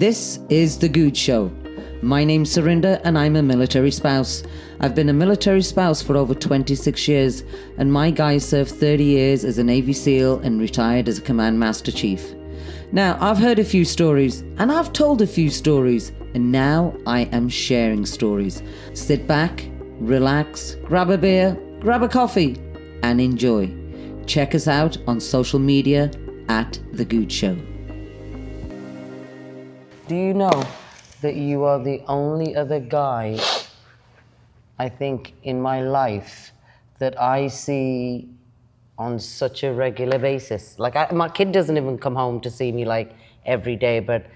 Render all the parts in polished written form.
This is The Good Show. My name's Surinder and I'm a military spouse. I've been a military spouse for over 26 years and my guy served 30 years as a Navy SEAL and retired as a Command Master Chief. Now, I've heard a few stories and I've told a few stories and now I am sharing stories. Sit back, relax, grab a beer, grab a coffee and enjoy. Check us out on social media at The Good Show. Do you know that you are the only other guy, I think, in my life that I see on such a regular basis? Like, my kid doesn't even come home to see me like every day, but,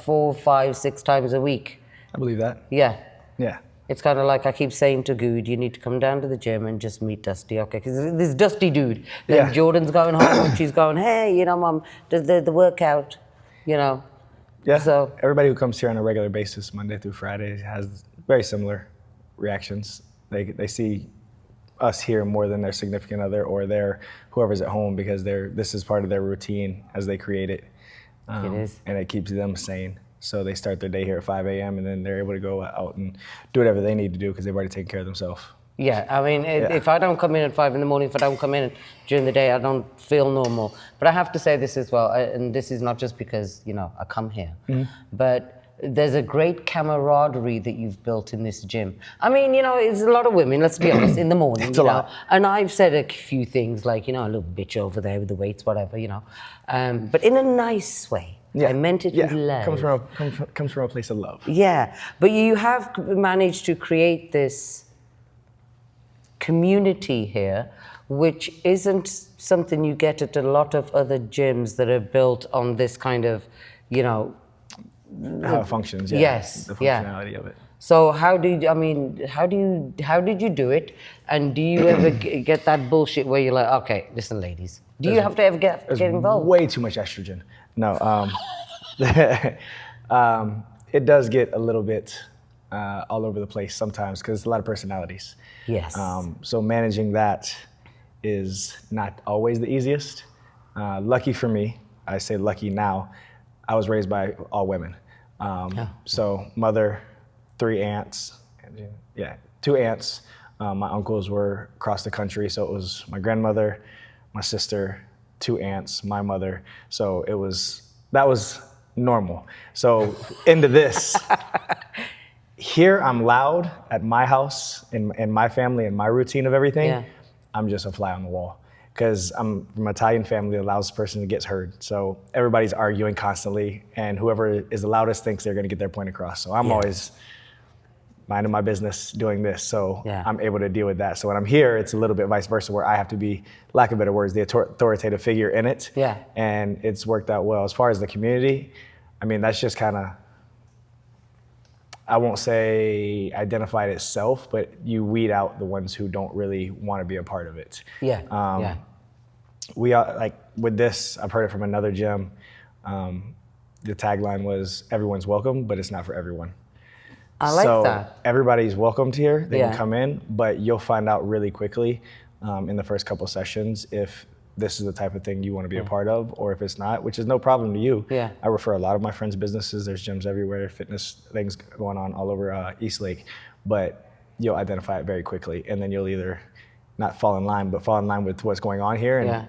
4, 5, 6 times a week. I believe that. Yeah. Yeah. It's kind of like I keep saying to Good, you need to come down to the gym and just meet Dusty, okay? Because this Dusty dude, then Yeah. Jordan's going home and she's going, hey, Mom, the workout, Yeah, So everybody who comes here on a regular basis, Monday through Friday, has very similar reactions. They see us here more than their significant other or their whoever's at home because this is part of their routine as they create it. It is. And it keeps them sane. So they start their day here at 5 a.m. and then they're able to go out and do whatever they need to do because they've already taken care of themselves. Yeah, I mean, if I don't come in at 5 in the morning, if I don't come in during the day, I don't feel normal. But I have to say this as well, and this is not just because, I come here, but there's a great camaraderie that you've built in this gym. I mean, it's a lot of women, let's be honest, in the morning, It's a lot. And I've said a few things like, a little bitch over there with the weights, whatever, but in a nice way. Yeah. I meant it with love. Comes from a place of love. Yeah, but you have managed to create this community here, which isn't something you get at a lot of other gyms that are built on this kind of, How it functions, yeah. Yes, The functionality of it. So how did you do it? And do you ever get that bullshit where you're like, okay, listen, ladies, do you have to ever get involved? Way too much estrogen. No, it does get a little bit all over the place sometimes because it's a lot of personalities. Yes. So managing that is not always the easiest. Lucky for me, I say lucky now, I was raised by all women. So mother, 3 aunts, 2 aunts. My uncles were across the country, so it was my grandmother, my sister, 2 aunts, my mother. So that was normal. So into this. Here I'm loud at my house, in my family, in my routine of everything. Yeah. I'm just a fly on the wall because I'm from an Italian family, the loudest person that gets heard. So everybody's arguing constantly and whoever is the loudest thinks they're gonna get their point across. So I'm always minding my business doing this. So I'm able to deal with that. So when I'm here, it's a little bit vice versa where I have to be, lack of better words, the authoritative figure in it. Yeah. And it's worked out well. As far as the community, I mean, that's just kind of, I won't say identified itself, but you weed out the ones who don't really want to be a part of it. Yeah. We are like with this, I've heard it from another gym. The tagline was everyone's welcome, but it's not for everyone. I like so that. Everybody's welcomed here. They Yeah. can come in, but you'll find out really quickly in the first couple sessions if this is the type of thing you want to be a part of, or if it's not, which is no problem to you. Yeah. I refer a lot of my friends' businesses. There's gyms everywhere, fitness things going on all over East Lake, but you'll identify it very quickly, and then you'll either not fall in line, but fall in line with what's going on here, and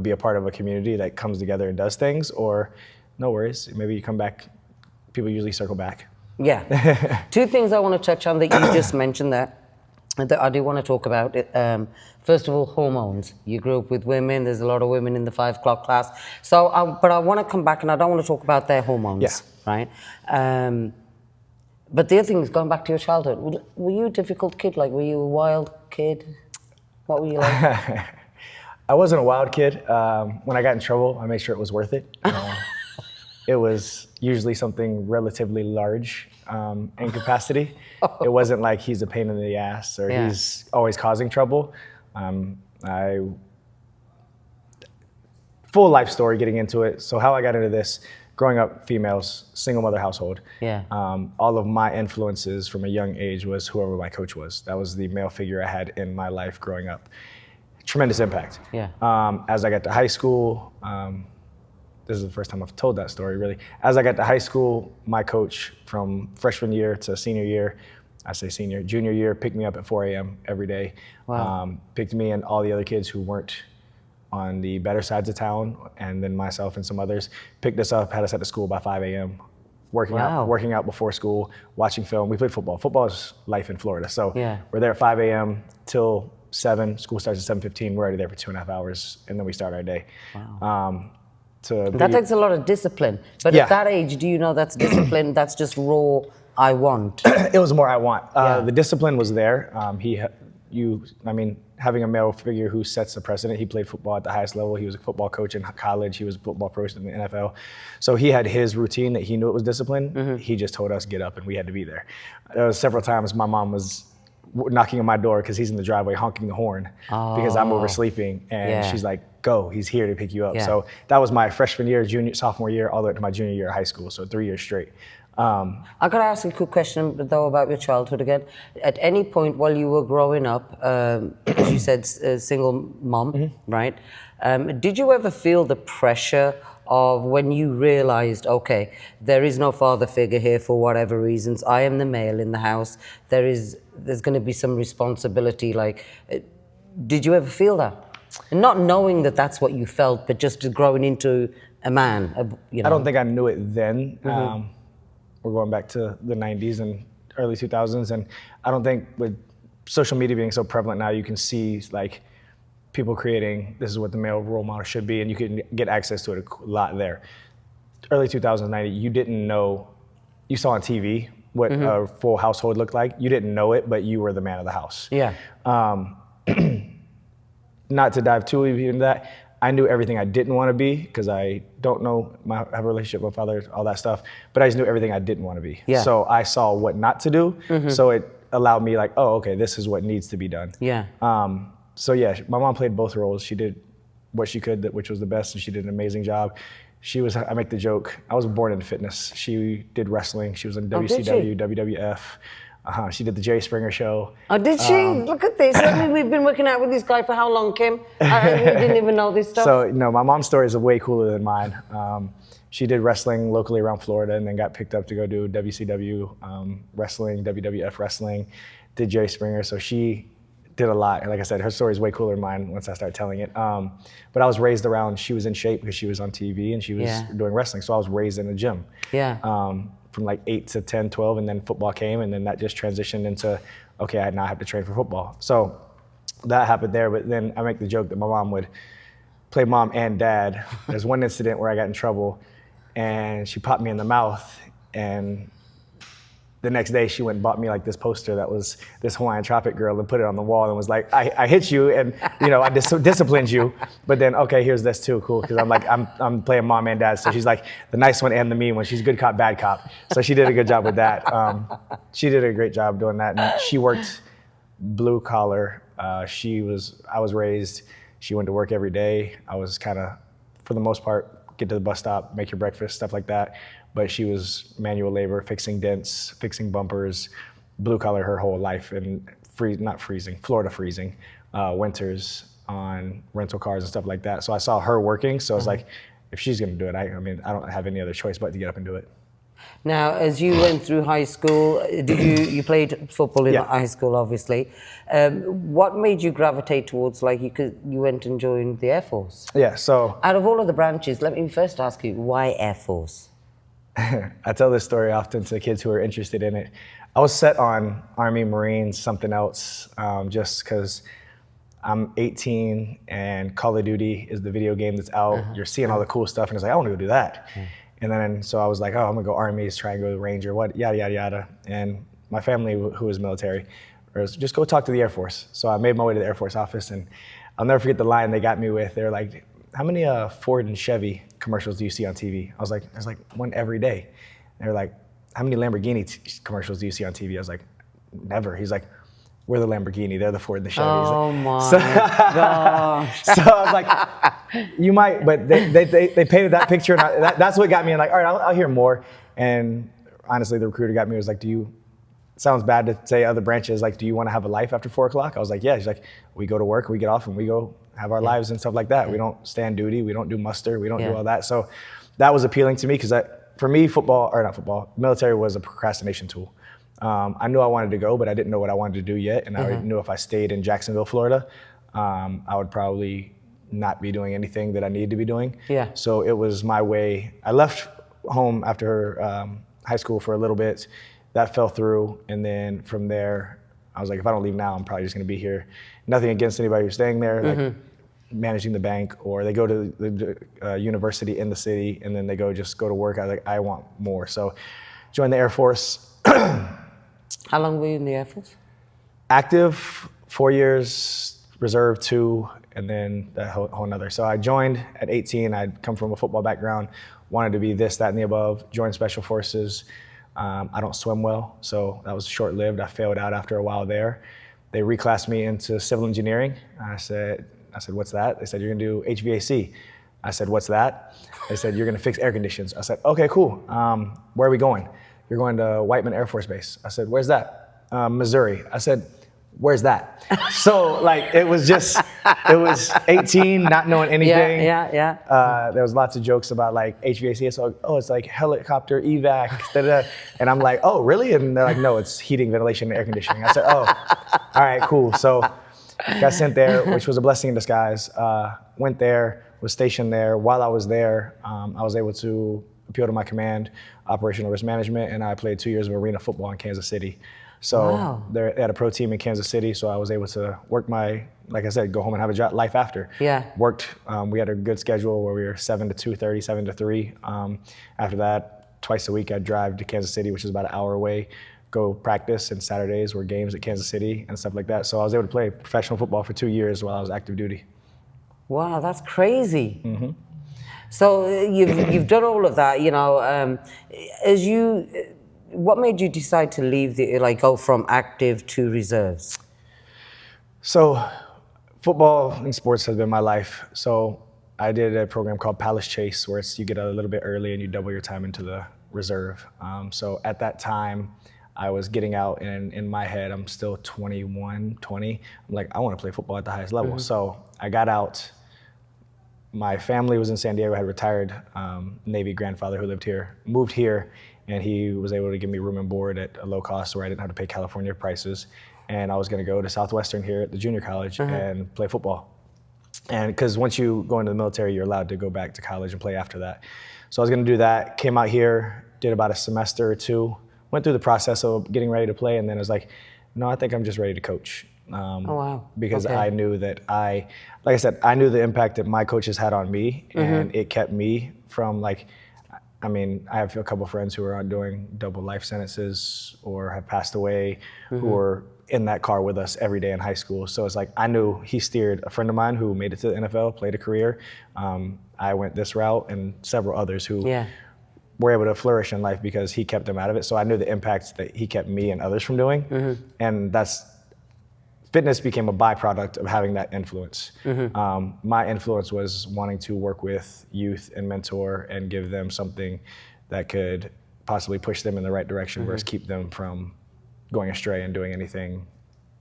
be a part of a community that comes together and does things, or no worries, maybe you come back. People usually circle back. Yeah. 2 things I want to touch on that you just mentioned that I do want to talk about. First of all, hormones. You grew up with women. There's a lot of women in the 5 o'clock class. So, but I want to come back and I don't want to talk about their hormones, right? But the other thing is going back to your childhood. Were you a difficult kid? Like, were you a wild kid? What were you like? I wasn't a wild kid. When I got in trouble, I made sure it was worth it. It was usually something relatively large in capacity. It wasn't like he's a pain in the ass or he's always causing trouble. Full life story getting into it. So how I got into this, growing up females, single mother household. Yeah. All of my influences from a young age was whoever my coach was. That was the male figure I had in my life growing up. Tremendous impact. Yeah. As I got to high school, this is the first time I've told that story really. As I got to high school, my coach from freshman year to senior year, junior year, picked me up at 4 a.m. every day. Wow. Picked me and all the other kids who weren't on the better sides of town, and then myself and some others, picked us up, had us at the school by 5 a.m. Working out before school, watching film. We played football. Football is life in Florida. So we're there at 5 a.m. till 7. School starts at 7:15. We're already there for 2.5 hours, and then we start our day. Wow. That takes a lot of discipline. But at that age, do you know that's discipline? That's just raw, I want. It was more I want. The discipline was there. Having a male figure who sets the precedent. He played football at the highest level. He was a football coach in college. He was a football coach in the NFL. So he had his routine that he knew it was discipline. Mm-hmm. He just told us get up, and we had to be there. There was several times my mom was knocking on my door because he's in the driveway honking the horn because I'm oversleeping, and she's like, go, he's here to pick you up. Yeah. So that was my freshman year, sophomore year, all the way to my junior year of high school, so 3 years straight. I got to ask a quick question, though, about your childhood again. At any point while you were growing up, as you said, a single mom, right? Did you ever feel the pressure of when you realized, okay, there is no father figure here for whatever reasons, I am the male in the house, there's going to be some responsibility, did you ever feel that? And not knowing that that's what you felt, but just growing into a man, I don't think I knew it then. We're going back to the 90s and early 2000s, and I don't think with social media being so prevalent now, you can see people creating, this is what the male role model should be, and you can get access to it a lot there. Early 2090, you didn't know, you saw on TV what a full household looked like. You didn't know it, but you were the man of the house. Yeah. Not to dive too deep into that, I knew everything I didn't want to be because I don't know, I have a relationship with my father, all that stuff, but I just knew everything I didn't want to be. Yeah. So I saw what not to do, so it allowed me okay, this is what needs to be done. Yeah. So yeah, my mom played both roles. She did what she could, which was the best, and she did an amazing job. I make the joke, I was born into fitness. She did wrestling, she was in WCW, WWF. She did the Jerry Springer show. Oh, did she? Look at this. We've been working out with this guy for how long, Kim? I didn't even know this stuff. So, no, my mom's story is way cooler than mine. She did wrestling locally around Florida and then got picked up to go do WCW wrestling, WWF wrestling, did Jerry Springer. So she did a lot. And like I said, her story is way cooler than mine once I started telling it. But I was raised around, she was in shape because she was on TV and she was doing wrestling. So I was raised in the gym. Yeah. From 8 to 10, 12, and then football came, and then that just transitioned into, okay, I now have to train for football. So that happened there, but then I make the joke that my mom would play mom and dad. There's one incident where I got in trouble, and she popped me in the mouth, and the next day she went and bought me this poster that was this Hawaiian Tropic girl and put it on the wall and was like, I hit you and I disciplined you, but then okay, here's this too, cool, because I'm playing mom and dad, so she's like the nice one and the mean one. She's good cop, bad cop. So she did a good job with that. She did a great job doing that, and she worked blue collar. I was raised, she went to work every day. I was kind of, for the most part, get to the bus stop, make your breakfast, stuff like that. But she was manual labor, fixing dents, fixing bumpers, blue collar her whole life, and Florida freezing, winters on rental cars and stuff like that. So I saw her working, so I was like, if she's gonna do it, I don't have any other choice but to get up and do it. Now, as you went through high school, you played football in high school, obviously. What made you gravitate towards, you went and joined the Air Force? Yeah, so. Out of all of the branches, let me first ask you, why Air Force? I tell this story often to kids who are interested in it. I was set on Army, Marines, something else, just because I'm 18 and Call of Duty is the video game that's out. You're seeing all the cool stuff, and it's like, I want to go do that. And then, so I was like, I'm gonna go Armies, try and go to Ranger, yada, yada, yada. And my family, who was military, was just go talk to the Air Force. So I made my way to the Air Force office, and I'll never forget the line they got me with. They were like, how many Ford and Chevy commercials do you see on TV? I was like, there's one every day. They were like, how many Lamborghini commercials do you see on TV? I was like, never. He's like, we're the Lamborghini, they're the Ford and the Chevy. Oh my gosh. So I was like, you might, but they painted that picture, and that's what got me. And all right, I'll hear more. And honestly, the recruiter got me, was like, it sounds bad to say other branches, do you want to have a life after 4 o'clock? I was like, yeah. She's like, we go to work, we get off, and we go have our lives and stuff like that. We don't stand duty, we don't do muster, we don't do all that. So that was appealing to me because for me, military was a procrastination tool. I knew I wanted to go, but I didn't know what I wanted to do yet. And I knew if I stayed in Jacksonville, Florida, I would probably not be doing anything that I needed to be doing. Yeah. So it was my way. I left home after high school for a little bit. That fell through. And then from there, I was like, if I don't leave now, I'm probably just going to be here. Nothing against anybody who's staying there, like managing the bank, or they go to the university in the city and then they just go to work. I was like, I want more. So joined the Air Force. How long were you in the Air Force? Active 4 years, reserve 2, and then a whole nother. So I joined at 18. I'd come from a football background, wanted to be this, that, and the above, joined Special Forces. I don't swim well, so that was short-lived. I failed out after a while there. They reclassed me into civil engineering. I said, what's that? They said, you're gonna do HVAC. I said, what's that? They said, you're gonna fix air conditions. I said, okay, cool. Where are we going? You're going to Whiteman Air Force Base. I said, where's that? Missouri. I said, where's that? So like, it was 18, not knowing anything. Yeah. There was lots of jokes about like HVAC. So, it's like helicopter evac, da-da-da. And I'm like, oh, really? And they're like, no, it's heating, ventilation, and air conditioning. I said, oh, all right, cool. So got sent there, which was a blessing in disguise. Went there, was stationed there. While I was there, I was able to appeal to my command, operational risk management, and I played 2 years of arena football in Kansas City. So they had a pro team in Kansas City, so I was able to work like I said, go home and have a life after. Yeah. Worked, we had a good schedule where we were 7 to 2:30, 7 to 3. After that, twice a week I'd drive to Kansas City, which is about an hour away, go practice, and Saturdays were games at Kansas City and stuff like that. So I was able to play professional football for 2 years while I was active duty. Wow, that's crazy. So you've done all of that, what made you decide to leave go from active to reserves? So football and sports has been my life. So I did a program called Palace Chase, where you get out a little bit early and you double your time into the reserve. So at that time, I was getting out, and in my head, I'm still 21, 20. I'm like, I want to play football at the highest level. So I got out. My family was in San Diego. I had a retired Navy grandfather who lived here, moved here, and he was able to give me room and board at a low cost where I didn't have to pay California prices. And I was going to go to Southwestern here at the junior college and play football. And because once you go into the military, you're allowed to go back to college and play after that. So I was going to do that, came out here, did about a semester or two, went through the process of getting ready to play, and then I was like, no, I think I'm just ready to coach. Because I knew that like I said, I knew the impact that my coaches had on me, and it kept me from I have a couple of friends who are doing double life sentences or have passed away who were in that car with us every day in high school. So it's like, I knew he steered a friend of mine who made it to the NFL, played a career. I went this route, and several others who were able to flourish in life because he kept them out of it. So I knew the impacts that he kept me and others from doing. And fitness became a byproduct of having that influence. My influence was wanting to work with youth and mentor and give them something that could possibly push them in the right direction, versus keep them from going astray and doing anything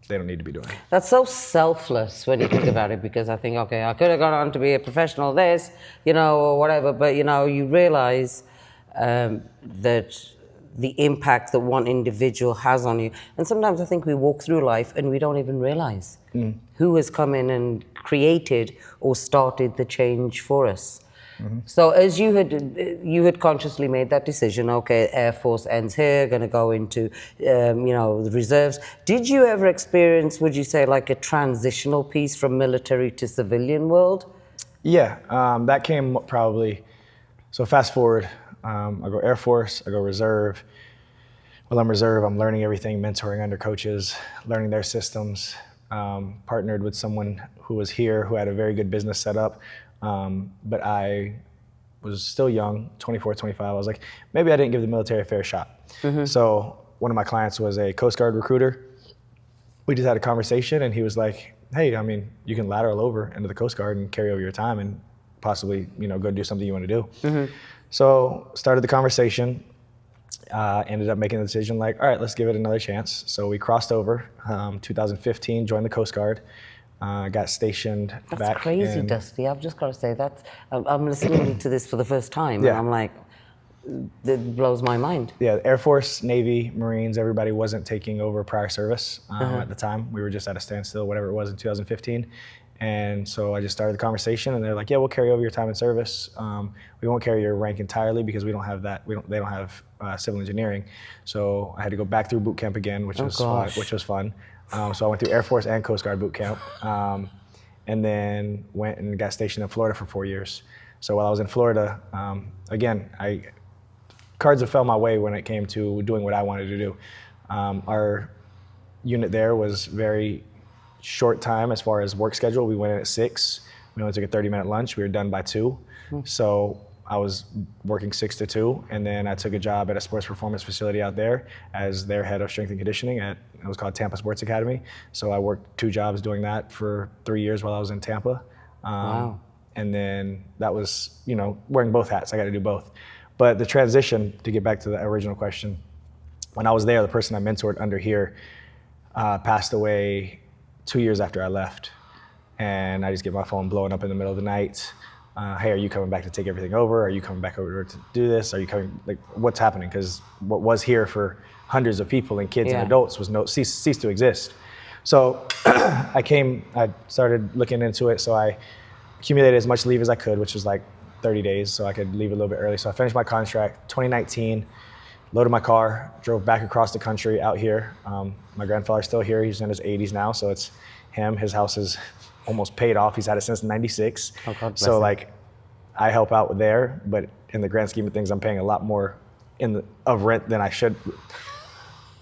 they don't need to be doing. That's so selfless when you think about it, because I think, okay, I could have gone on to be a professional this, or whatever, but you realize that the impact that one individual has on you. And sometimes I think we walk through life and we don't even realize who has come in and created or started the change for us. So as you had consciously made that decision, okay, Air Force ends here, going to go into, the reserves. Did you ever experience, would you say, like a transitional piece from military to civilian world? Yeah, that came probably, so fast forward, I go Air Force, I go reserve. While I'm reserve, I'm learning everything, mentoring under coaches, learning their systems, partnered with someone who was here, who had a very good business set up. But I was still young, 24, 25. I was like, maybe I didn't give the military a fair shot. So one of my clients was a Coast Guard recruiter. We just had a conversation, and he was like, hey, you can lateral over into the Coast Guard and carry over your time and possibly, go do something you want to do. So started the conversation, ended up making the decision like, all right, let's give it another chance. So we crossed over, 2015, joined the Coast Guard. Got stationed That's back. crazy, Dusty. I've just got to say that. I'm listening to this for the first time, and I'm like, it blows my mind. Yeah, Air Force, Navy, Marines, everybody wasn't taking over prior service at the time. We were just at a standstill, whatever it was, in 2015. And so I just started the conversation, and they're like, yeah, we'll carry over your time in service. We won't carry your rank entirely because we don't have that. They don't have civil engineering. So I had to go back through boot camp again, which was fun. So I went through Air Force and Coast Guard boot camp, and then went and got stationed in Florida for 4 years. So while I was in Florida, again, cards have fell my way when it came to doing what I wanted to do. Our unit there was very short time as far as work schedule. We went in at 6. We only took a 30-minute lunch. We were done by 2. So I was working 6 to 2, and then I took a job at a sports performance facility out there as their head of strength and conditioning it was called Tampa Sports Academy. So I worked 2 jobs doing that for 3 years while I was in Tampa. Wow. And then that was, wearing both hats. I got to do both. But the transition, to get back to the original question, when I was there, the person I mentored under here passed away 2 years after I left. And I just get my phone blowing up in the middle of the night. Hey, are you coming back to take everything over? Are you coming back over to do this? Are you coming, what's happening? Because what was here for hundreds of people and kids and adults was ceased to exist. So I started looking into it. So I accumulated as much leave as I could, which was like 30 days, so I could leave a little bit early. So I finished my contract 2019, loaded my car, drove back across the country out here. My grandfather's still here. He's in his 80s now, so it's him. His house is almost paid off. He's had it since '96. Oh, God bless so him. I help out there, but in the grand scheme of things, I'm paying a lot more of rent than I should.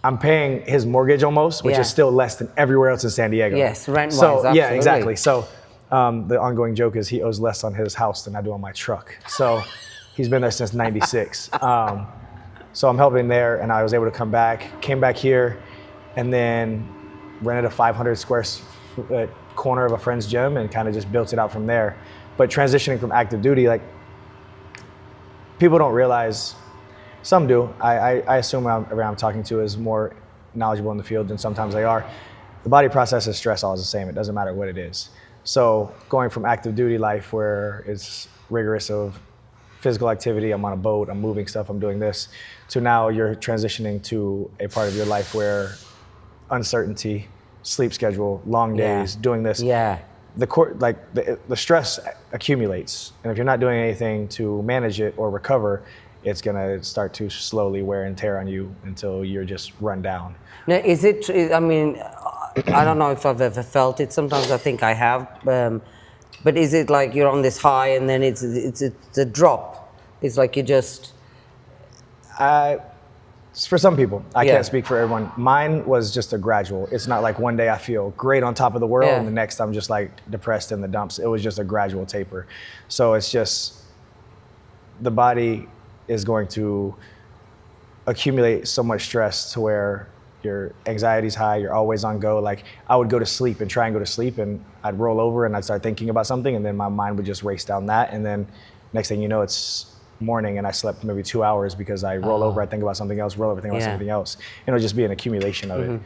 I'm paying his mortgage almost, which is still less than everywhere else in San Diego. Yes, rent-wise, absolutely. Yeah, exactly. So the ongoing joke is he owes less on his house than I do on my truck. So he's been there since '96. So I'm helping there, and I was able to came back here, and then rented a 500 square foot corner of a friend's gym and kind of just built it out from there. But transitioning from active duty, people don't realize, some do. I assume everyone I'm talking to is more knowledgeable in the field than sometimes they are. The body processes stress all the same. It doesn't matter what it is. So going from active duty life where it's rigorous of physical activity, I'm on a boat, I'm moving stuff, I'm doing this, to now you're transitioning to a part of your life where uncertainty, sleep schedule, long days, doing this. Yeah. The stress accumulates, and if you're not doing anything to manage it or recover, it's gonna start to slowly wear and tear on you until you're just run down. Now, I don't know if I've ever felt it. Sometimes I think I have, but is it like you're on this high and then it's a drop? It's like you just. For some people, I can't speak for everyone. Mine was just a gradual. It's not like one day I feel great on top of the world and the next I'm just depressed in the dumps. It was just a gradual taper. So it's just the body is going to accumulate so much stress to where your anxiety's high, you're always on go. I would go to sleep and try and go to sleep, and I'd roll over and I'd start thinking about something, and then my mind would just race down that, and then next thing you know, it's morning and I slept maybe 2 hours because I roll over, I think about something else, roll over, think about something else. It'll just be an accumulation of it.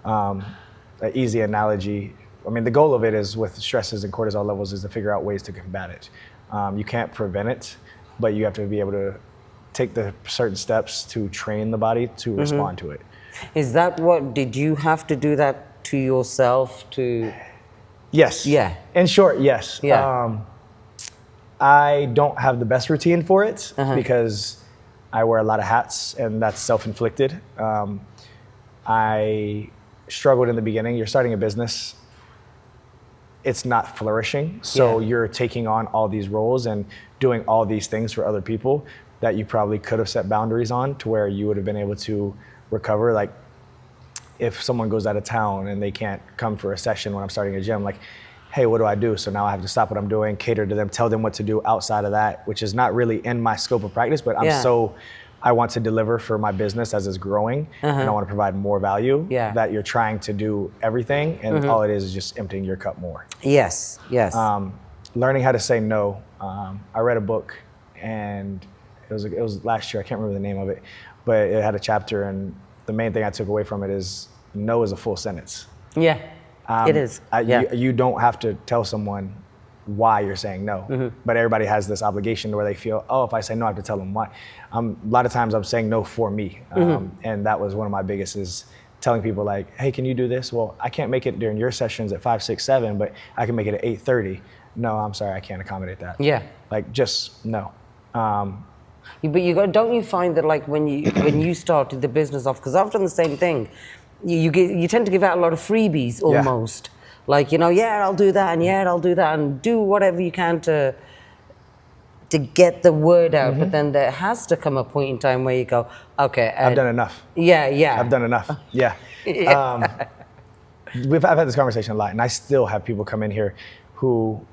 An easy analogy, the goal of it is with stresses and cortisol levels is to figure out ways to combat it. You can't prevent it, but you have to be able to take the certain steps to train the body to respond to it. Is that did you have to do that to yourself to? Yes. Yeah. In short, yes. Yeah. I don't have the best routine for it because I wear a lot of hats, and that's self-inflicted. I struggled in the beginning. You're starting a business. It's not flourishing. So you're taking on all these roles and doing all these things for other people that you probably could have set boundaries on to where you would have been able to recover. Like if someone goes out of town and they can't come for a session when I'm starting a gym, hey, what do I do? So now I have to stop what I'm doing, cater to them, tell them what to do outside of that, which is not really in my scope of practice, but I want to deliver for my business as it's growing, and I want to provide more value, that you're trying to do everything, and all it is just emptying your cup more. Yes, yes. Learning how to say no. I read a book, and it was last year, I can't remember the name of it, but it had a chapter, and the main thing I took away from it is no is a full sentence. Yeah. It is. You don't have to tell someone why you're saying no, but everybody has this obligation where they feel, oh, if I say no, I have to tell them why. A lot of times I'm saying no for me, and that was one of my biggest is telling people like, hey, can you do this? Well, I can't make it during your sessions at 5, 6, 7, but I can make it at 8:30. No, I'm sorry, I can't accommodate that. Yeah. Like just no. But don't you find that like when you started the business off, because I've done the same thing, you tend to give out a lot of freebies almost. Yeah. Like, yeah, I'll do that, and yeah, I'll do that, and do whatever you can to get the word out. But then there has to come a point in time where you go, okay, I've done enough. Yeah. I've done enough. Yeah. I've had this conversation a lot, and I still have people come in here who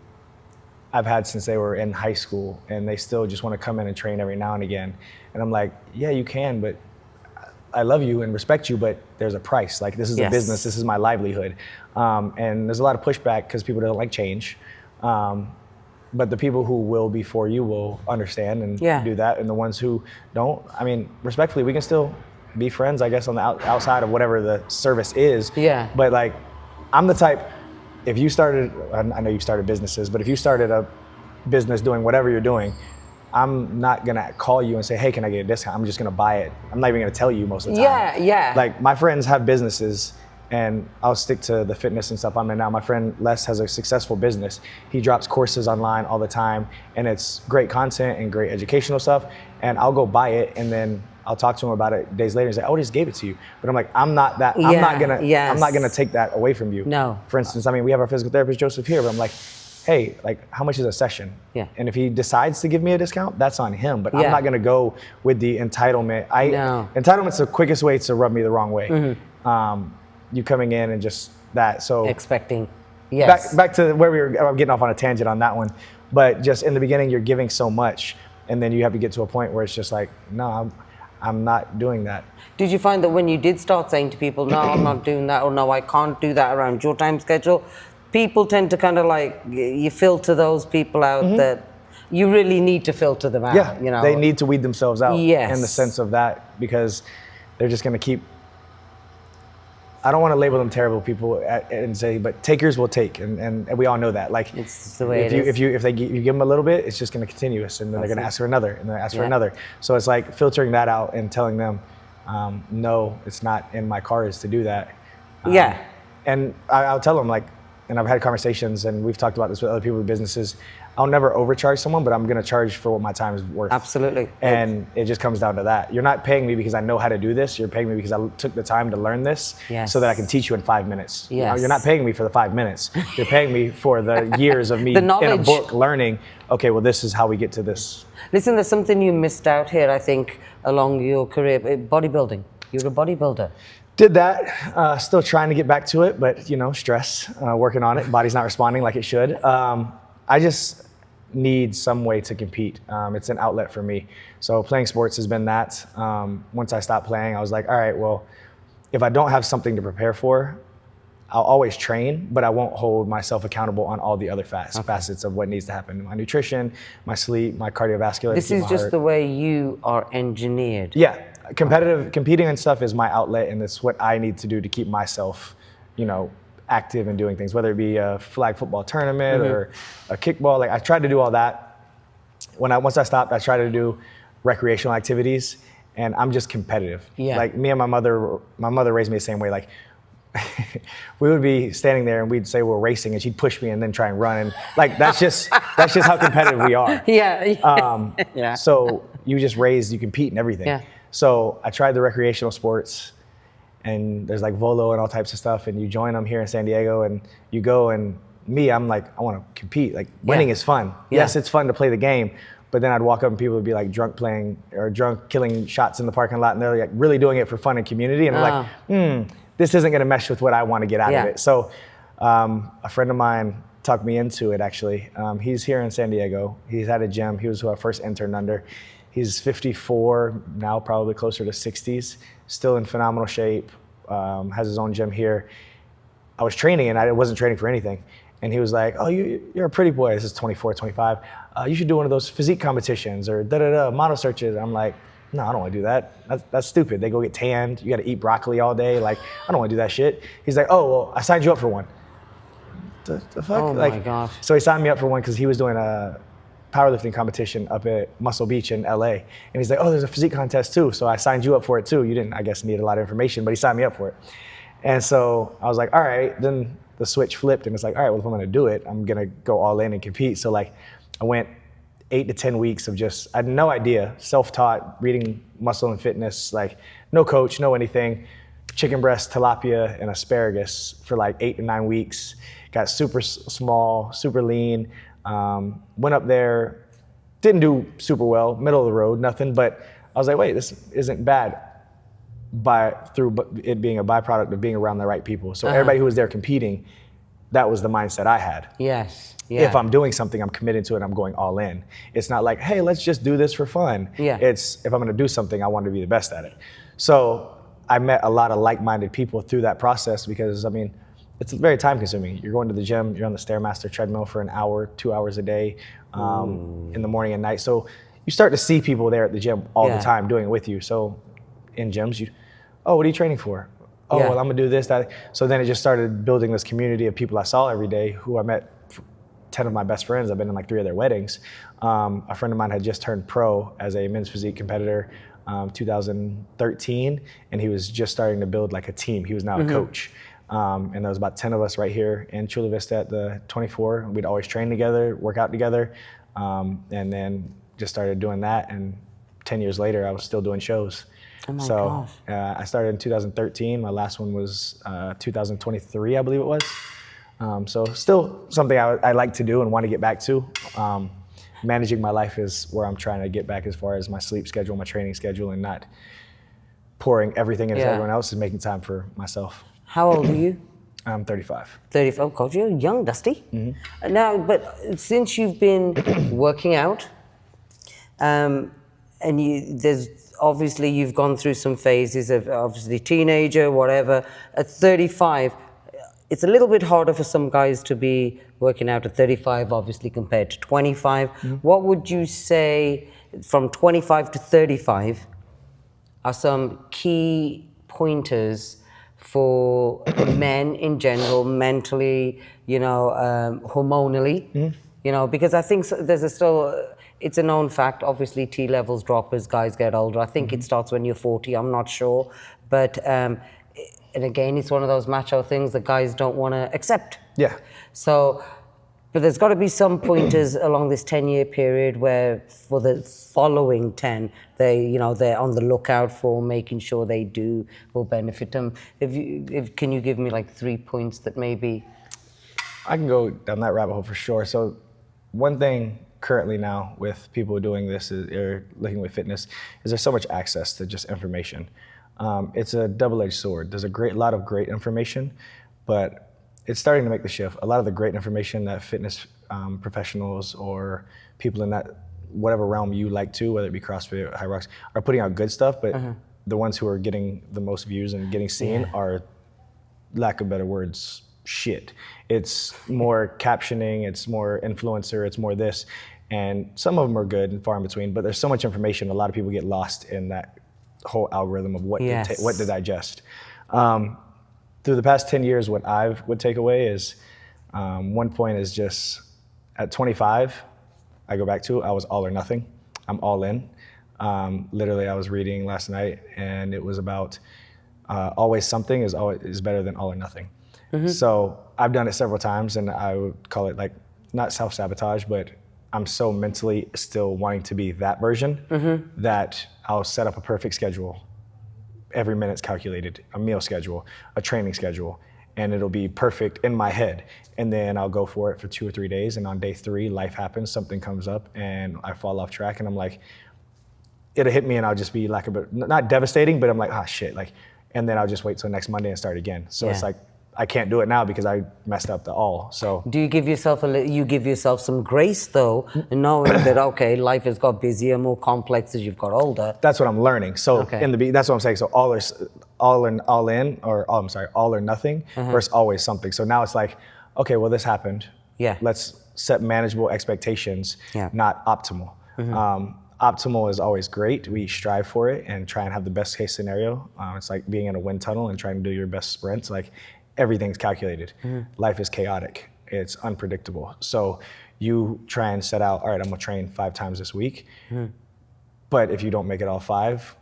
I've had since they were in high school, and they still just want to come in and train every now and again. And I'm like, yeah, you can, but I love you and respect you, but there's a price. Like, this is a business, this is my livelihood. And there's a lot of pushback because people don't like change. But the people who will before you will understand and do that. And the ones who don't, I mean, respectfully, we can still be friends, I guess, on the outside of whatever the service is. Yeah. But like, I'm the type, if you started, I know you've started businesses, but if you started a business doing whatever you're doing, I'm not gonna call you and say, hey, can I get a discount? I'm just gonna buy it. I'm not even gonna tell you most of the time. Yeah. Like, my friends have businesses, and I'll stick to the fitness and stuff I'm in now. My friend Les has a successful business. He drops courses online all the time, and it's great content and great educational stuff. And I'll go buy it, and then I'll talk to him about it days later and say, oh, I just gave it to you. But I'm like, I'm not gonna take that away from you. No. For instance, I mean, we have our physical therapist, Joseph, here, but I'm like, hey, like, how much is a session? Yeah. And if he decides to give me a discount, that's on him. But I'm not gonna go with the entitlement. Entitlement's the quickest way to rub me the wrong way. You coming in and just that, so. Expecting, yes. Back to where I'm getting off on a tangent on that one. But just in the beginning, you're giving so much, and then you have to get to a point where it's just like, no, I'm not doing that. Did you find that when you did start saying to people, no, I'm not doing that, or no, I can't do that around your time schedule, people tend to kind of like, you filter those people out that you really need to filter them out. Yeah, they need to weed themselves out in the sense of that, because they're just going to keep, I don't want to label them terrible people and say, but takers will take, and we all know that. Like, it's the way if you give them a little bit, it's just going to continue, and then they're going to ask for another, and then ask for another. So it's like filtering that out and telling them, no, it's not in my cards to do that. And I'll tell them, like, and I've had conversations, and we've talked about this with other people with businesses. I'll never overcharge someone, but I'm going to charge for what my time is worth. Absolutely. And it just comes down to that. You're not paying me because I know how to do this. You're paying me because I took the time to learn this so that I can teach you in 5 minutes. Yes. You're not paying me for the 5 minutes. You're paying me for the years of me in a book learning, okay, well, this is how we get to this. Listen, there's something you missed out here, I think, along your career. Bodybuilding. You're a bodybuilder. Did that, still trying to get back to it, but stress, working on it. Body's not responding like it should. I just need some way to compete. It's an outlet for me. So playing sports has been that. Once I stopped playing, I was like, all right, well, if I don't have something to prepare for, I'll always train, but I won't hold myself accountable on all the other facets of what needs to happen. My nutrition, my sleep, my cardiovascular. This is just the way you are engineered. Yeah. Competing and stuff is my outlet, and it's what I need to do to keep myself, active and doing things, whether it be a flag football tournament or a kickball. Like, I tried to do all that. Once I stopped, I tried to do recreational activities, and I'm just competitive. Yeah. Like, me and my mother raised me the same way. Like, we would be standing there and we'd say we're racing, and she'd push me and then try and run, and like, that's just how competitive we are. Yeah. So you compete in everything. Yeah. So I tried the recreational sports, and there's like Volo and all types of stuff, and you join them here in San Diego, and you go, and I'm like, I want to compete. Like, winning is fun. Yeah. Yes, it's fun to play the game, but then I'd walk up and people would be like drunk killing shots in the parking lot, and they're like really doing it for fun and community, and I'm like, this isn't going to mesh with what I want to get out of it. So a friend of mine talked me into it, actually. He's here in San Diego. He's at a gym. He was who I first interned under. He's 54 now, probably closer to 60s, still in phenomenal shape, has his own gym here. I was training, and I wasn't training for anything. And he was like, oh, you're a pretty boy. This is 24, 25. You should do one of those physique competitions or model searches. I'm like, no, I don't want to do that. That's stupid. They go get tanned. You got to eat broccoli all day. Like, I don't want to do that shit. He's like, oh, well, I signed you up for one. the fuck? Oh my gosh. So he signed me up for one because he was doing a powerlifting competition up at Muscle Beach in LA. And he's like, oh, there's a physique contest too. So I signed you up for it too. You didn't, I guess, need a lot of information, but he signed me up for it. And so I was like, all right. Then the switch flipped and it's like, all right, well, if I'm gonna do it, I'm gonna go all in and compete. So like I went 8 to 10 weeks of just, I had no idea, self-taught, reading Muscle and Fitness, like no coach, no anything, chicken breast, tilapia, and asparagus for like 8 to 9 weeks. Got super small, super lean. Went up there, didn't do super well, middle of the road, nothing, but I was like, wait, this isn't bad through it being a byproduct of being around the right people. So everybody who was there competing, that was the mindset I had. Yes. Yeah. If I'm doing something, I'm committed to it, I'm going all in. It's not like, hey, let's just do this for fun. Yeah. It's, if I'm gonna do something, I want to be the best at it. So I met a lot of like-minded people through that process because, I mean, it's very time consuming. You're going to the gym, you're on the Stairmaster treadmill for an hour, 2 hours a day, in the morning and night. So you start to see people there at the gym all the time doing it with you. So in gyms, oh, what are you training for? Oh, well, I'm gonna do this, that. So then it just started building this community of people I saw every day who I met. 10 of my best friends, I've been in like 3 of their weddings. A friend of mine had just turned pro as a men's physique competitor 2013, and he was just starting to build like a team. He was now a coach. And there was about 10 of us right here in Chula Vista at the 24. We'd always train together, work out together, and then just started doing that. And 10 years later, I was still doing shows. Oh my gosh. I started in 2013. My last one was 2023, I believe it was. So still something I like to do and want to get back to. Managing my life is where I'm trying to get back as far as my sleep schedule, my training schedule, and not pouring everything into everyone else and making time for myself. How old are you? I'm 35. 35. Oh, God, you're young, Dusty. Now, but since you've been working out, and there's obviously you've gone through some phases of obviously teenager, whatever. At 35, it's a little bit harder for some guys to be working out at 35, obviously, compared to 25. What would you say from 25 to 35 are some key pointers for men in general, mentally, hormonally? Because I think it's a known fact, obviously T levels drop as guys get older. I think it starts when you're 40, I'm not sure. But, and again, it's one of those macho things that guys don't want to accept. Yeah. So, but there's got to be some pointers along this 10-year period where for the following 10, they're on the lookout for making sure they will benefit them. Can you give me like 3 points that maybe? I can go down that rabbit hole for sure. So one thing currently now with people doing this or looking with fitness is there's so much access to just information. It's a double-edged sword. There's a lot of great information, but it's starting to make the shift. A lot of the great information that fitness professionals or people in that whatever realm you like to, whether it be CrossFit, High Rocks, are putting out good stuff, but the ones who are getting the most views and getting seen are, lack of better words, shit. It's more captioning, it's more influencer, it's more this, and some of them are good and far in between, but there's so much information, a lot of people get lost in that whole algorithm of what to digest. Through the past 10 years, what I would take away is, one point is just, at 25, I go back to, I was all or nothing. I'm all in. Literally, I was reading last night, and it was about always something is better than all or nothing. So I've done it several times, and I would call it like, not self-sabotage, but I'm so mentally still wanting to be that version that I'll set up a perfect schedule. Every minute's calculated, a meal schedule, a training schedule, and it'll be perfect in my head. And then I'll go for it for 2 or 3 days, and on day 3, life happens, something comes up, and I fall off track, and I'm like, it'll hit me, and I'll just be like, not devastating, but I'm like, shit, like, and then I'll just wait till next Monday and start again. So it's like, I can't do it now because I messed up the all. So do you give yourself some grace though, knowing that okay, life has got busier, more complex as you've got older? That's what I'm learning. So that's what I'm saying. So all or nothing versus always something. So now it's like, okay, well this happened. Yeah. Let's set manageable expectations, not optimal. Optimal is always great. We strive for it and try and have the best case scenario. It's like being in a wind tunnel and trying to do your best sprints. Like, everything's calculated. Life is chaotic. It's unpredictable. So you try and set out, all right, I'm gonna train 5 times this week. But if you don't make it all 5,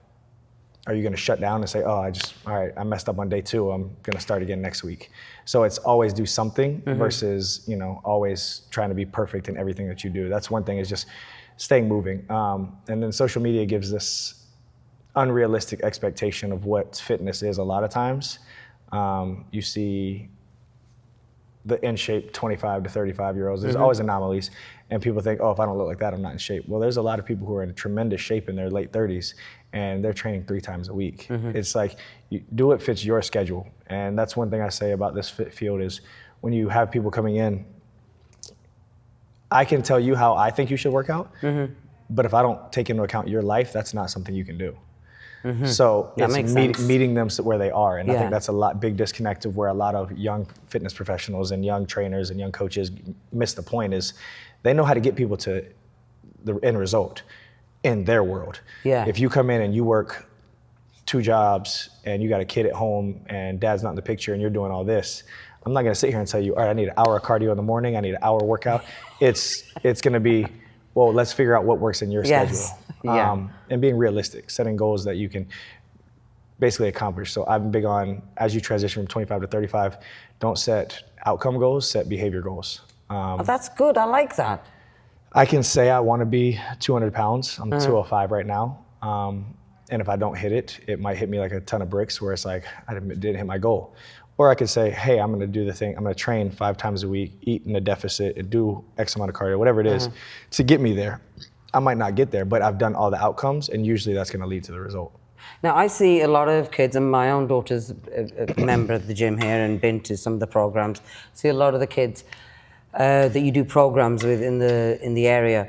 are you gonna shut down and say, all right, I messed up on day 2, I'm gonna start again next week? So it's always do something versus, always trying to be perfect in everything that you do. That's one thing, is just staying moving. And then social media gives this unrealistic expectation of what fitness is a lot of times. You see the in shape 25 to 35-year-olds. There's always anomalies, and people think, oh, if I don't look like that, I'm not in shape. Well, there's a lot of people who are in tremendous shape in their late 30s, and they're training 3 times a week. It's like, you do what fits your schedule. And that's one thing I say about this field is, when you have people coming in, I can tell you how I think you should work out, but if I don't take into account your life, that's not something you can do. So it's meeting them where they are. And I think that's a big disconnect of where a lot of young fitness professionals and young trainers and young coaches miss the point, is they know how to get people to the end result in their world. If you come in and you work 2 jobs and you got a kid at home and dad's not in the picture and you're doing all this, I'm not gonna sit here and tell you, all right, I need an hour of cardio in the morning, I need an hour workout. It's gonna be, well, let's figure out what works in your schedule. And being realistic, setting goals that you can basically accomplish. So I'm big on, as you transition from 25 to 35, don't set outcome goals, set behavior goals. Oh, that's good, I like that. I can say I wanna be 200 pounds, I'm 205 right now. And if I don't hit it, it might hit me like a ton of bricks, where it's like, I didn't hit my goal. Or I could say, hey, I'm gonna do the thing, I'm gonna train 5 times a week, eat in a deficit, and do X amount of cardio, whatever it is, to get me there. I might not get there, but I've done all the outcomes, and usually that's gonna lead to the result. Now, I see a lot of kids, and my own daughter's a member of the gym here and been to some of the programs. I see a lot of the kids that you do programs with in the area.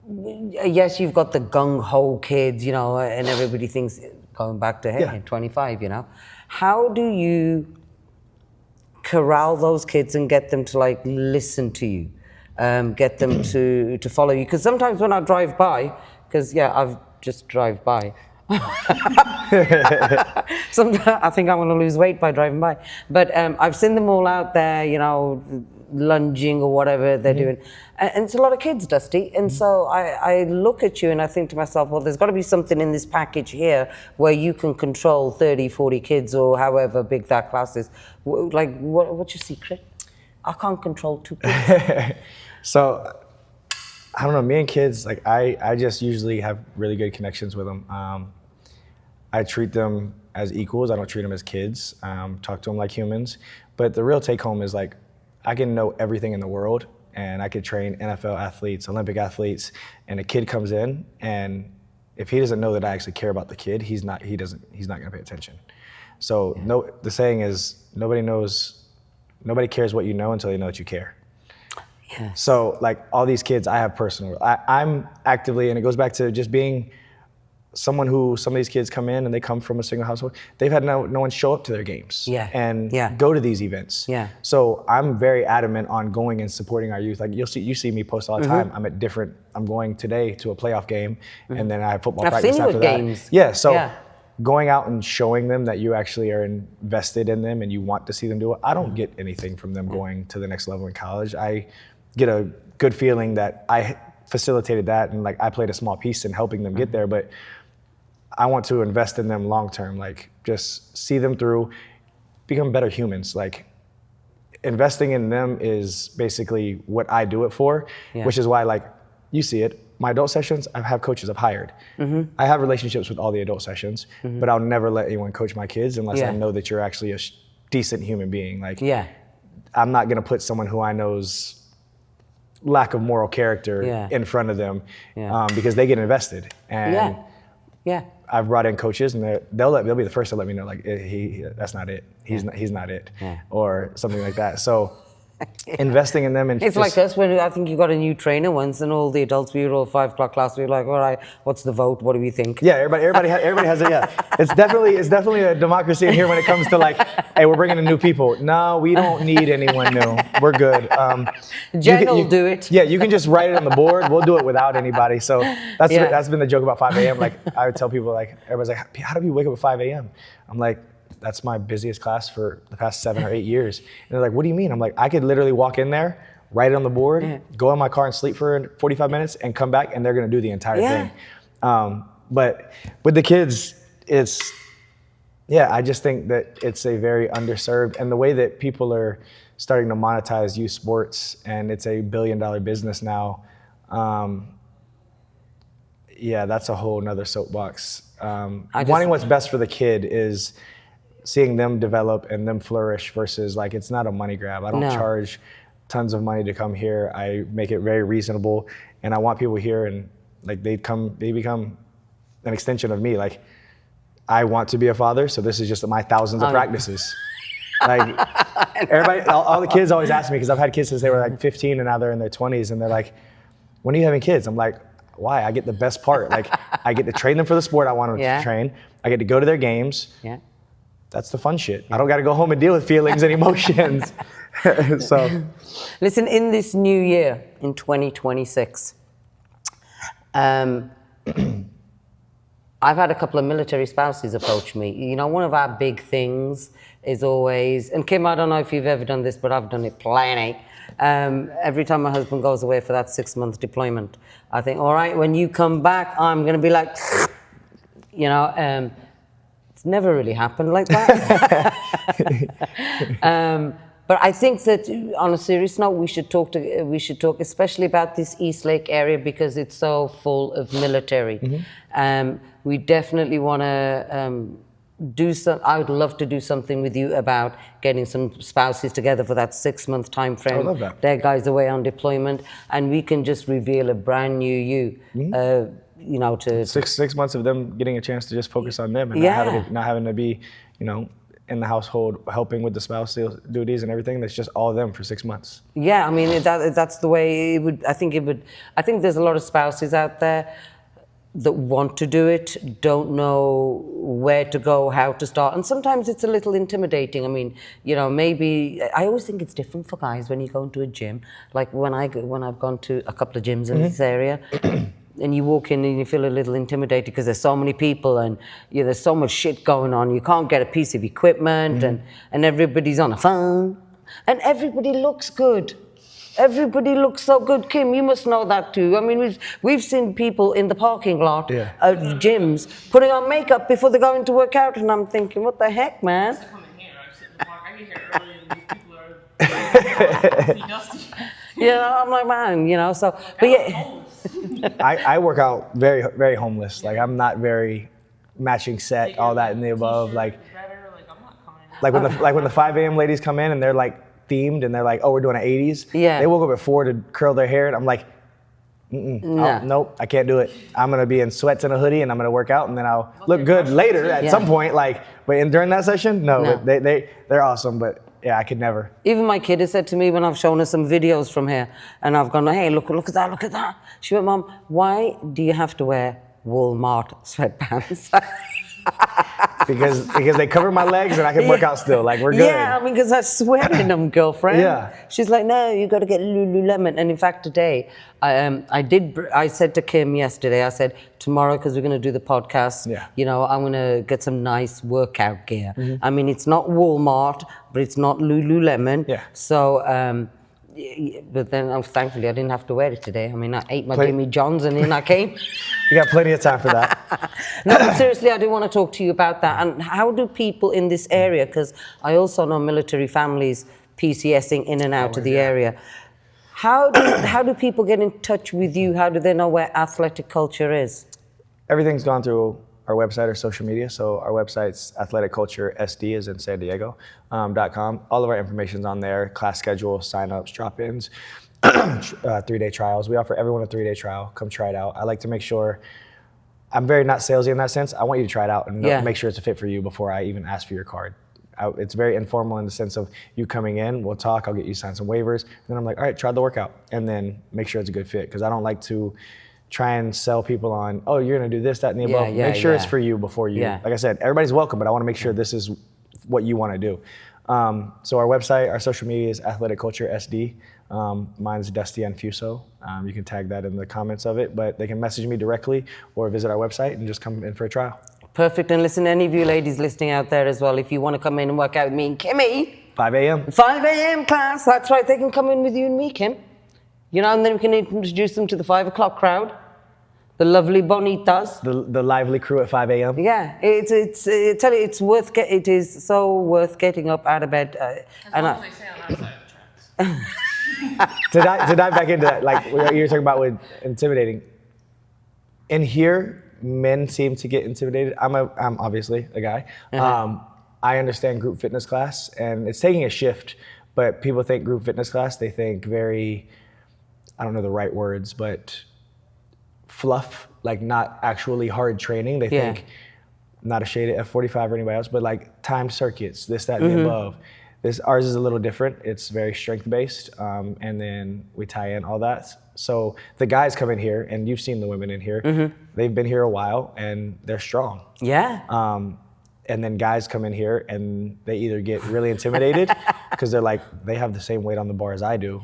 Yes, you've got the gung-ho kids, and everybody thinks, going back to, hey, 25, How do you corral those kids and get them to listen to you, get them to follow you? Because sometimes when I drive by, I've just drive by. Sometimes I think I'm going to lose weight by driving by. But I've seen them all out there, lunging or whatever they're doing. And it's a lot of kids, Dusty. And so I look at you and I think to myself, well, there's got to be something in this package here where you can control 30, 40 kids or however big that class is. What's your secret? I can't control 2 kids. So, I don't know, me and kids, I just usually have really good connections with them. I treat them as equals. I don't treat them as kids. Talk to them like humans. But the real take home is I can know everything in the world, and I could train NFL athletes, Olympic athletes, and a kid comes in, and if he doesn't know that I actually care about the kid, he's not gonna pay attention. So the saying is, nobody cares what you know until they know that you care. Yes. So all these kids, I have personal, I'm actively, and it goes back to just being someone who, some of these kids come in and they come from a single household, they've had no one show up to their games and go to these events. So I'm very adamant on going and supporting our youth. You see me post all the time. I'm going today to a playoff game, and then I have football practice after that. Games. Going out and showing them that you actually are invested in them and you want to see them do it. I don't get anything from them going to the next level in college. I get a good feeling that I facilitated that, and I played a small piece in helping them get there, but I want to invest in them long term, just see them through, become better humans. Investing in them is basically what I do it for, which is why you see it. My adult sessions, I have coaches I've hired. I have relationships with all the adult sessions, but I'll never let anyone coach my kids unless I know that you're actually a decent human being. I'm not gonna put someone who I know's lack of moral character in front of them because they get invested. And I've brought in coaches, and they'll be the first to let me know that's not it. He's not it, or something like that. So investing in them, and it's like us when I think you got a new trainer once, and all the adults, we were all 5 o'clock class. We were like, all right, what's the vote? What do we think? Yeah, everybody has it. Yeah, it's definitely a democracy in here when it comes to hey, we're bringing in new people. No, we don't need anyone new. We're good. Jen will do it. Yeah, you can just write it on the board. We'll do it without anybody. So that's been the joke about 5 a.m. I would tell people everybody's like, how do you wake up at 5 a.m.? I'm like, that's my busiest class for the past 7 or 8 years. And they're like, what do you mean? I'm like, I could literally walk in there, write it on the board, go in my car and sleep for 45 minutes and come back and they're gonna do the entire thing. But with the kids, I just think that it's a very underserved, and the way that people are starting to monetize youth sports, and it's a $1 billion business now. That's a whole nother soapbox. Wanting what's best for the kid is seeing them develop and them flourish versus like, it's not a money grab. I don't charge tons of money to come here. I make it very reasonable, and I want people here, and like they become an extension of me. Like, I want to be a father, so this is just my thousands of practices. Like everybody, all the kids always ask me, because I've had kids since they were like 15 and now they're in their 20s, and they're like, when are you having kids? I'm like, why? I get the best part. Like, I get to train them for the sport I want them to train. I get to go to their games. Yeah. That's the fun shit. I don't got to go home and deal with feelings and emotions. So, listen, in this new year, in 2026, I've had a couple of military spouses approach me. You know, one of our big things is always, and Kim, I don't know if you've ever done this, but I've done it plenty. Every time my husband goes away for that 6-month deployment, I think, all right, when you come back, I'm going to be like, you know, it's never really happened like that. But I think that on a serious note, we should talk especially about this East Lake area, because it's so full of military. We definitely want to I would love to do something with you about getting some spouses together for that 6-month time frame. I love that. Their guys away on deployment, and we can just reveal a brand new you. You know, to six months of them getting a chance to just focus on them and not having to be, you know, in the household helping with the spouse duties and everything. That's just all of them for 6 months. Yeah, I mean that's the way it would. I think there's a lot of spouses out there that want to do it, don't know where to go, how to start, and sometimes it's a little intimidating. I mean, you know, maybe I always think it's different for guys when you go into a gym. Like when I've gone to a couple of gyms in this area. And you walk in and you feel a little intimidated because there's so many people, and there's so much shit going on. You can't get a piece of equipment, and everybody's on a phone, and everybody looks good. Everybody looks so good. Kim, you must know that too. I mean, we've seen people in the parking lot of gyms putting on makeup before they go into work out, and I'm thinking, what the heck, man? I get here early and these people are dusty. I'm like, man, so, but yeah. I work out very, very homeless. Like, I'm not very matching set, all that and the above. Like when the 5 a.m. ladies come in and they're like themed and they're like, oh, we're doing an 80s. Yeah. They woke up at 4 to curl their hair, and I'm like, nope, I can't do it. I'm gonna be in sweats and a hoodie, and I'm gonna work out, and then I'll look good later at some point. But during that session, no. They're awesome, but. Yeah, I could never. Even my kid has said to me when I've shown her some videos from here, and I've gone, hey, look at that, look at that. She went, Mom, why do you have to wear Walmart sweatpants? because they cover my legs and I can work out still. Like, we're good. Yeah, I mean, because I sweat in them, girlfriend. Yeah. She's like, no, you got to get Lululemon. And in fact, today, I said to Kim yesterday, I said, tomorrow, because we're going to do the podcast, I'm going to get some nice workout gear. I mean, it's not Walmart, but it's not Lululemon. Yeah. So, but then thankfully I didn't have to wear it today. I mean, I ate my Jimmy John's and in I came. You got plenty of time for that. No, but seriously, I do want to talk to you about that. And how do people in this area, because I also know military families PCSing in and out of the area. How do people get in touch with you? How do they know where athletic culture is? Everything's gone through our website or social media. So our website's athleticculturesd, as in San Diego, .com. All of our information's on there, class schedule, sign-ups, drop-ins, 3-day trials. We offer everyone a 3-day trial. Come try it out. I like to make sure, I'm very not salesy in that sense. I want you to try it out and make sure it's a fit for you before I even ask for your card. It's very informal in the sense of you coming in, we'll talk, I'll get you sign some waivers, and then I'm like, all right, try the workout, and then make sure it's a good fit, because I don't like to try and sell people on, oh, you're gonna do this, that, and the above. Make sure it's for you before you, like I said, everybody's welcome, but I wanna make sure this is what you wanna do. So our website, our social media is Athletic Culture SD. Mine's Dusty Anfuso. You can tag that in the comments of it, but they can message me directly or visit our website and just come in for a trial. Perfect. And listen, any of you ladies listening out there as well, if you want to come in and work out with me and Kimmy, 5 a.m. 5 a.m. class, that's right, they can come in with you and me, Kim. You know, and then we can introduce them to the 5 o'clock crowd, the lovely bonitas. The lively crew at 5 a.m. Yeah, I tell you, it is so worth getting up out of bed. As long as they stay on our side of the tracks. To dive back into that, like what you were talking about with intimidating. In here, men seem to get intimidated. I'm obviously a guy. I understand group fitness class, and it's taking a shift. But people think group fitness class, they think very, I don't know the right words, but fluff, like not actually hard training. They think, not a shade at F45 or anybody else, but like timed circuits, this, that, and the above. Ours is a little different. It's very strength-based, and then we tie in all that. So the guys come in here, and you've seen the women in here. They've been here a while, and they're strong. Yeah. And then guys come in here, and they either get really intimidated because they're like, they have the same weight on the bar as I do.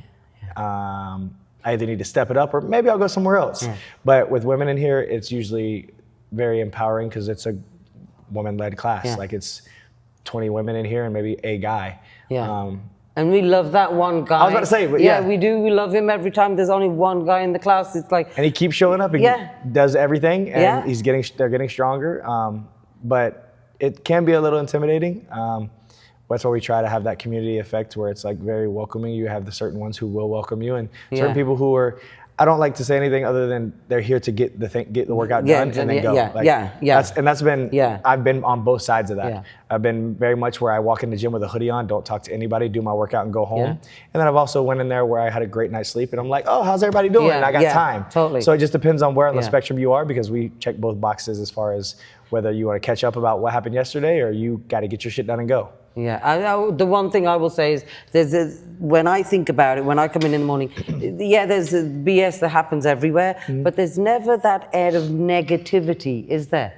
I either need to step it up, or maybe I'll go somewhere else. But with women in here, it's usually very empowering because it's a woman-led class. Like it's 20 women in here and maybe a guy. And we love that one guy. I was about to say, but yeah, we do. We love him every time. There's only one guy in the class. It's like, and he keeps showing up and does everything, and they're getting stronger. But it can be a little intimidating. That's why we try to have that community effect where it's like very welcoming. You have the certain ones who will welcome you, and certain people who are. I don't like to say anything other than they're here to get the workout done and then go. That's been. I've been on both sides of that. I've been very much where I walk in the gym with a hoodie on, don't talk to anybody, do my workout and go home. And then I've also went in there where I had a great night's sleep and I'm like, oh, how's everybody doing? And I got time. Totally. So it just depends on where on the spectrum you are, because we check both boxes as far as whether you want to catch up about what happened yesterday or you got to get your shit done and go. The one thing I will say is when I think about it, when I come in the morning, there's a BS that happens everywhere, but there's never that air of negativity, is there?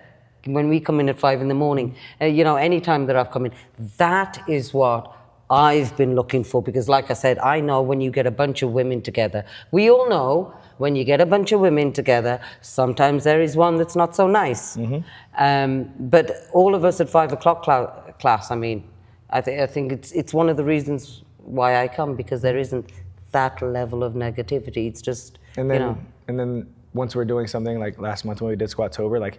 When we come in at 5 in the morning, any time that I've come in, that is what I've been looking for, because like I said, I know when you get a bunch of women together, we all know when you get a bunch of women together, sometimes there is one that's not so nice. But all of us at 5 o'clock class, I mean, I think it's one of the reasons why I come, because there isn't that level of negativity. It's just, and then once we're doing something like last month when we did Squattober, like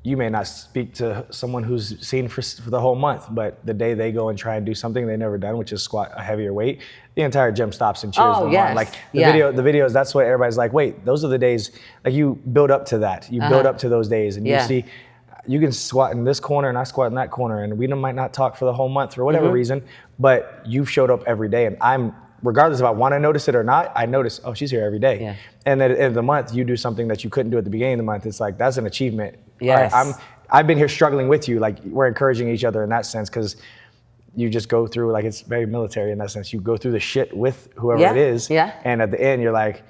you may not speak to someone who's seen for the whole month, but the day they go and try and do something they've never done, which is squat a heavier weight, the entire gym stops and cheers them on. Like the videos, that's what everybody's like, wait, those are the days, like you build up to that. You build up to those days, and you see, you can squat in this corner and I squat in that corner, and we might not talk for the whole month for whatever reason, but you've showed up every day, and I'm, regardless if I want to notice it or not, I notice, oh, she's here every day. And then at the end of the month, you do something that you couldn't do at the beginning of the month. It's like, that's an achievement. I've been here struggling with you. Like, we're encouraging each other in that sense, because you just go through, like, it's very military in that sense. You go through the shit with whoever it is. And at the end, you're like,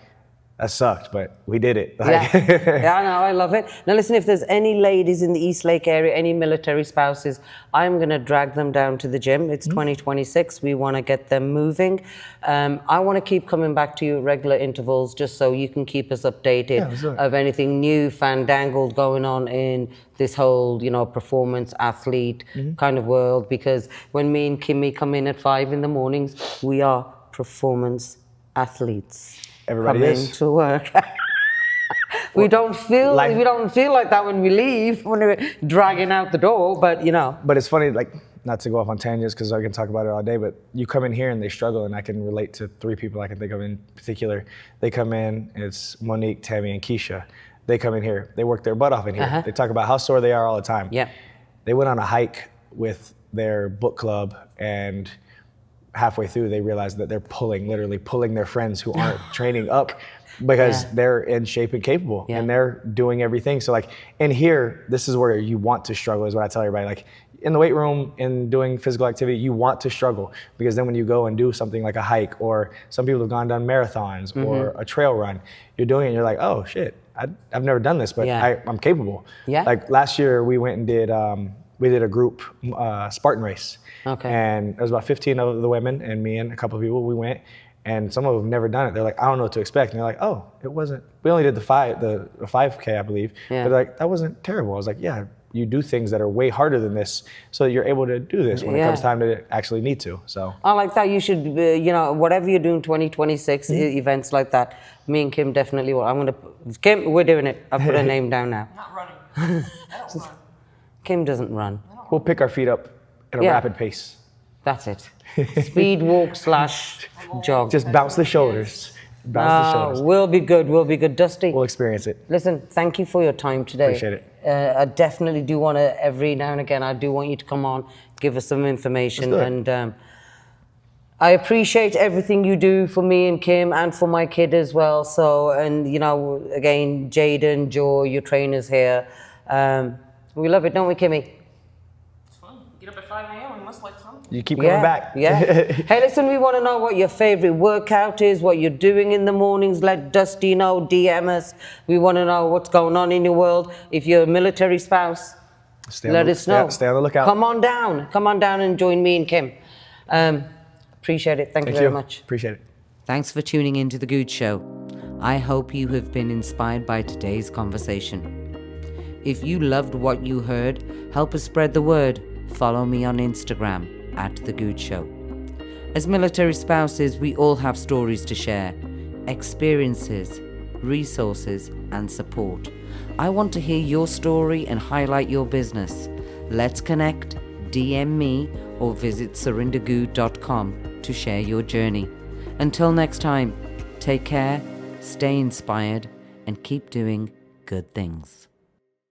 that sucked, but we did it. Like, I know, I love it. Now listen, if there's any ladies in the East Lake area, any military spouses, I'm gonna drag them down to the gym. It's 2026, we wanna get them moving. I wanna keep coming back to you at regular intervals, just so you can keep us updated of anything new, fandangled going on in this whole, performance athlete kind of world, because when me and Kimmy come in at 5 in the mornings, we are performance athletes. Everybody is to work. we don't feel like that when we leave, when we're dragging out the door, but But it's funny, like, not to go off on tangents because I can talk about it all day, but you come in here and they struggle, and I can relate to 3 people I can think of in particular. They come in, it's Monique, Tammy, and Keisha. They come in here, they work their butt off in here. They talk about how sore they are all the time. They went on a hike with their book club, and halfway through they realize that they're literally pulling their friends who aren't training up, because they're in shape and capable and they're doing everything. So like in here, this is where you want to struggle, is what I tell everybody. Like in the weight room and doing physical activity, you want to struggle, because then when you go and do something like a hike, or some people have done marathons or a trail run, you're doing it and you're like, oh shit, I've never done this, but I'm capable. Like last year we went and did a group Spartan race. And there was about 15 of the women and me and a couple of people. We went, and some of them have never done it. They're like, I don't know what to expect. And they're like, oh, it wasn't, we only did the 5K, I believe. But they're like, that wasn't terrible. I was like, yeah, you do things that are way harder than this so that you're able to do this when it comes time to actually need to. So I like that. You should, whatever you're doing 2026, events like that, me and Kim definitely will. Kim, we're doing it. I've put her name down now. I'm not running. I don't run. Kim doesn't run. we'll pick our feet up at a rapid pace. That's it. Speed walk / jog. Just bounce the shoulders. Bounce the shoulders. We'll be good. We'll be good. Dusty. We'll experience it. Listen, thank you for your time today. Appreciate it. I definitely do want to, every now and again, I do want you to come on, give us some information. And I appreciate everything you do for me and Kim and for my kid as well. So, and again, Jaden, Joe, your trainers here. We love it, don't we, Kimmy? It's fun. Get up at 5 a.m. and must like fun. You keep coming back. Yeah. Hey, listen, we want to know what your favorite workout is, what you're doing in the mornings. Let Dusty know, DM us. We want to know what's going on in your world. If you're a military spouse, let us know. Stay on the lookout. Come on down and join me and Kim. Appreciate it. Thank you very much. Appreciate it. Thanks for tuning in to The Good Show. I hope you have been inspired by today's conversation. If you loved what you heard, help us spread the word. Follow me on Instagram @The Good Show. As military spouses, we all have stories to share, experiences, resources, and support. I want to hear your story and highlight your business. Let's connect, DM me, or visit surindergood.com to share your journey. Until next time, take care, stay inspired, and keep doing good things.